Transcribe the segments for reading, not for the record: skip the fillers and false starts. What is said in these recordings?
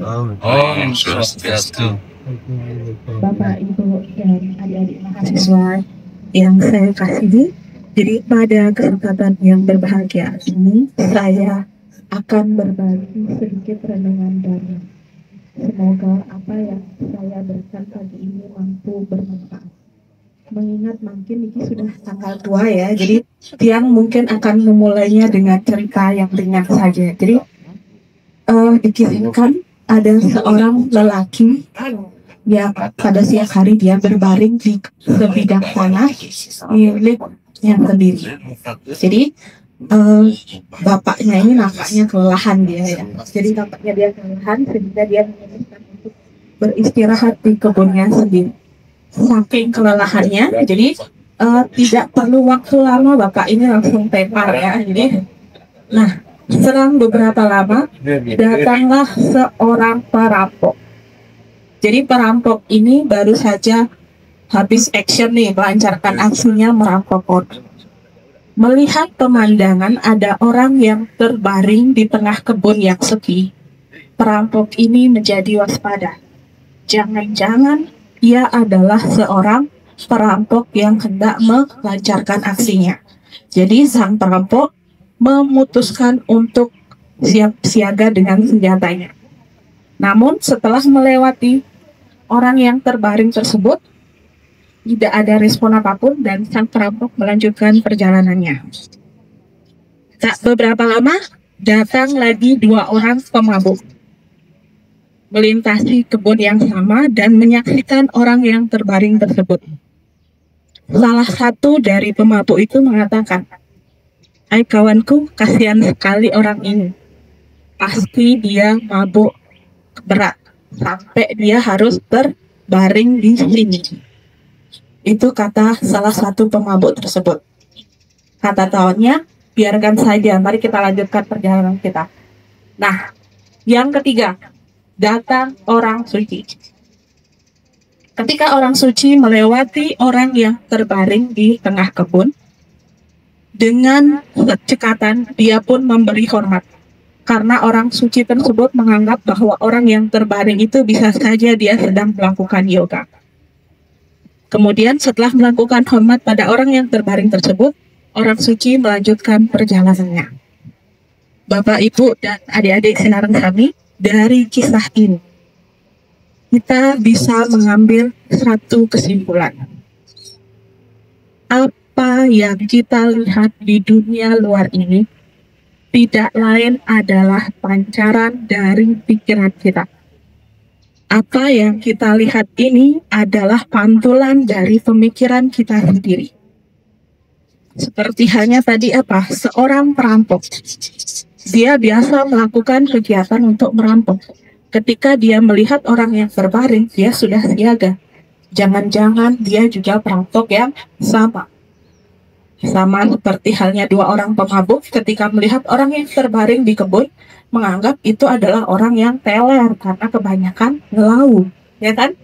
Om Swastiastu. Bapak, Ibu, dan adik-adik mahasiswa yang saya kasihi, jadi pada kesempatan yang berbahagia ini, saya akan berbagi sedikit renungan dari semoga apa yang saya berikan pagi ini mampu bermanfaat. Mengingat mungkin ini sudah tanggal tua ya, jadi Tiang mungkin akan memulainya dengan cerita yang ringan saja. Jadi dikirimkan ada seorang lelaki yang pada siang hari dia berbaring di sebidang tanah milik yang sendiri. Jadi bapaknya ini nampaknya kelelahan dia ya. Jadi nampaknya dia kelelahan sehingga dia memutuskan untuk beristirahat di kebunnya sendiri. Saking kelelahannya, jadi tidak perlu waktu lama bapak ini langsung tepar ya. Jadi, nah selang beberapa lama datanglah seorang perampok. Jadi perampok ini baru saja habis action nih, melancarkan aksinya merampok kota. Melihat pemandangan ada orang yang terbaring di tengah kebun yang sepi, perampok ini menjadi waspada. Jangan-jangan ia adalah seorang perampok yang hendak melancarkan aksinya. Jadi sang perampok memutuskan untuk siap siaga dengan senjatanya. Namun setelah melewati orang yang terbaring tersebut, tidak ada respon apapun dan sang perampok melanjutkan perjalanannya. Tak beberapa lama, datang lagi dua orang pemabuk. Melintasi kebun yang sama dan menyaksikan orang yang terbaring tersebut. Salah satu dari pemabuk itu mengatakan, "Hai kawanku, kasihan sekali orang ini. Pasti dia mabuk berat sampai dia harus terbaring di sini." Itu kata salah satu pemabuk tersebut. Kata kawannya, biarkan saja, mari kita lanjutkan perjalanan kita. Nah, yang ketiga, datang orang suci. Ketika orang suci melewati orang yang terbaring di tengah kebun, dengan cekatan dia pun memberi hormat. Karena orang suci tersebut menganggap bahwa orang yang terbaring itu bisa saja dia sedang melakukan yoga. Kemudian setelah melakukan hormat pada orang yang terbaring tersebut, orang suci melanjutkan perjalanannya. Bapak, Ibu, dan adik-adik sinaran kami, dari kisah ini, kita bisa mengambil satu kesimpulan. Apa yang kita lihat di dunia luar ini tidak lain adalah pancaran dari pikiran kita. Apa yang kita lihat ini adalah pantulan dari pemikiran kita sendiri. Seperti halnya tadi seorang perampok. Dia biasa melakukan kegiatan untuk merampok. Ketika dia melihat orang yang berbaring, dia sudah siaga. Jangan-jangan dia juga perampok yang sama. Sama seperti halnya dua orang pemabuk ketika melihat orang yang terbaring di kebun, menganggap itu adalah orang yang teler karena kebanyakan ngelau, ya kan?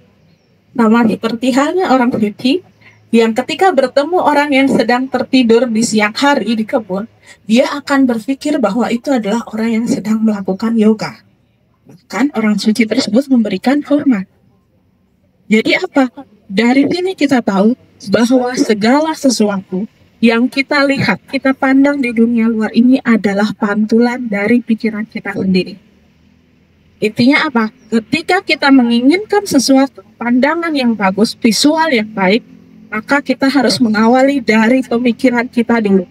Sama seperti halnya orang suci yang ketika bertemu orang yang sedang tertidur di siang hari di kebun, dia akan berpikir bahwa itu adalah orang yang sedang melakukan yoga. Kan orang suci tersebut memberikan hormat. Jadi dari sini kita tahu bahwa segala sesuatu yang kita lihat, kita pandang di dunia luar ini adalah pantulan dari pikiran kita sendiri. Intinya ketika kita menginginkan sesuatu, pandangan yang bagus, visual yang baik, maka kita harus mengawali dari pemikiran kita dulu.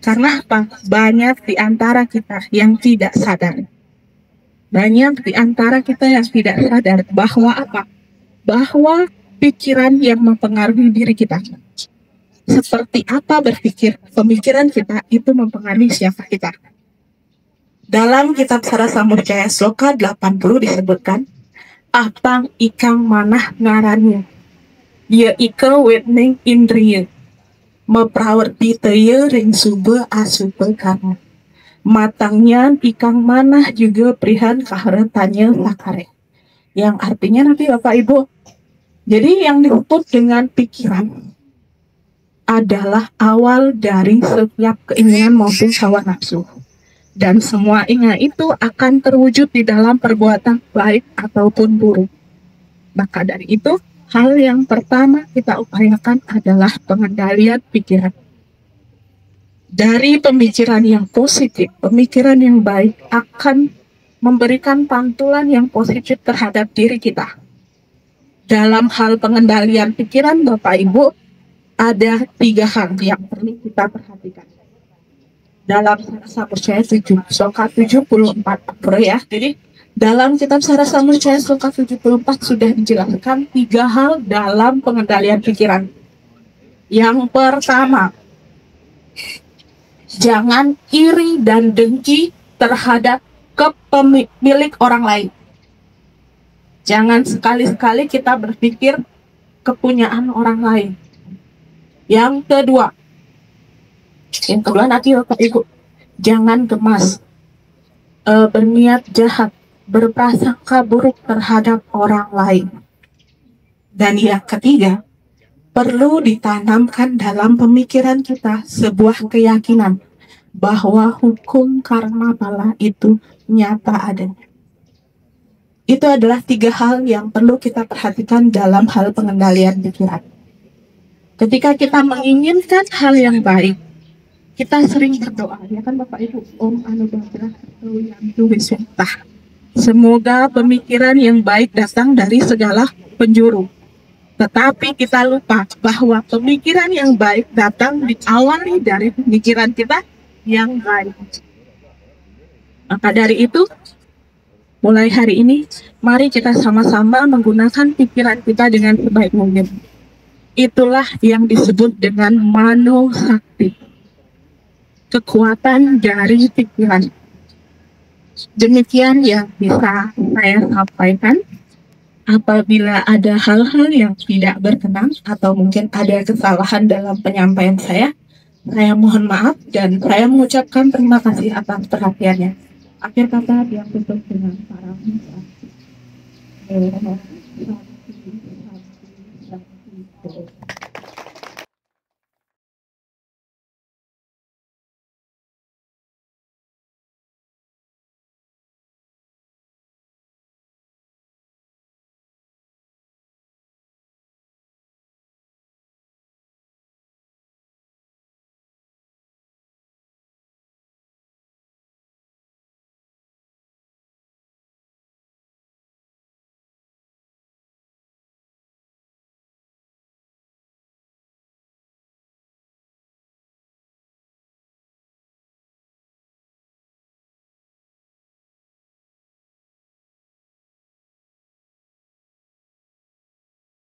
Karena banyak di antara kita yang tidak sadar. Banyak di antara kita yang tidak sadar bahwa bahwa pikiran yang mempengaruhi diri kita. Seperti apa berpikir, pemikiran kita itu mempengaruhi siapa kita. Dalam kitab Sarasamudjaya Sloka 80 disebutkan, "Apang ikang manah ngarannya, ya ika wetning indriya, meprawerti teye ring sube asube karena. Matangnya ikang manah juga prihan kaharetannya lakare." Yang artinya nanti Bapak Ibu, jadi yang disebut dengan pikiran adalah awal dari setiap keinginan maupun hawa nafsu. Dan semua ingat itu akan terwujud di dalam perbuatan baik ataupun buruk. Maka dari itu, hal yang pertama kita upayakan adalah pengendalian pikiran. Dari pemikiran yang positif, pemikiran yang baik akan memberikan pantulan yang positif terhadap diri kita. Dalam hal pengendalian pikiran, Bapak Ibu, ada 3 hal yang perlu kita perhatikan. Dalam Sarasa 7, Sloka 74, ya. Jadi dalam kitab Sarasa 7, Sloka 74 sudah dijelaskan 3 hal dalam pengendalian pikiran. Yang pertama, jangan iri dan dengki terhadap kepemilik orang lain. Jangan sekali-sekali kita berpikir kepunyaan orang lain. Yang kedua nanti Bapak Ibu, jangan gemas, berniat jahat, berprasangka buruk terhadap orang lain. Dan yang ketiga, perlu ditanamkan dalam pemikiran kita sebuah keyakinan bahwa hukum karma bala itu nyata adanya. Itu adalah 3 hal yang perlu kita perhatikan dalam hal pengendalian pikiran. Ketika kita menginginkan hal yang baik, kita sering berdoa, ya kan Bapak Ibu, Om Anugerah Yantu Wiswata. Semoga pemikiran yang baik datang dari segala penjuru. Tetapi kita lupa bahwa pemikiran yang baik datang diawali dari pemikiran kita yang baik. Maka dari itu, mulai hari ini, mari kita sama-sama menggunakan pikiran kita dengan sebaik mungkin. Itulah yang disebut dengan mano sakti, kekuatan dari pikiran. Demikian yang bisa saya sampaikan. Apabila ada hal-hal yang tidak berkenan atau mungkin ada kesalahan dalam penyampaian saya mohon maaf dan saya mengucapkan terima kasih atas perhatiannya. Akhir kata yang tutup dengan para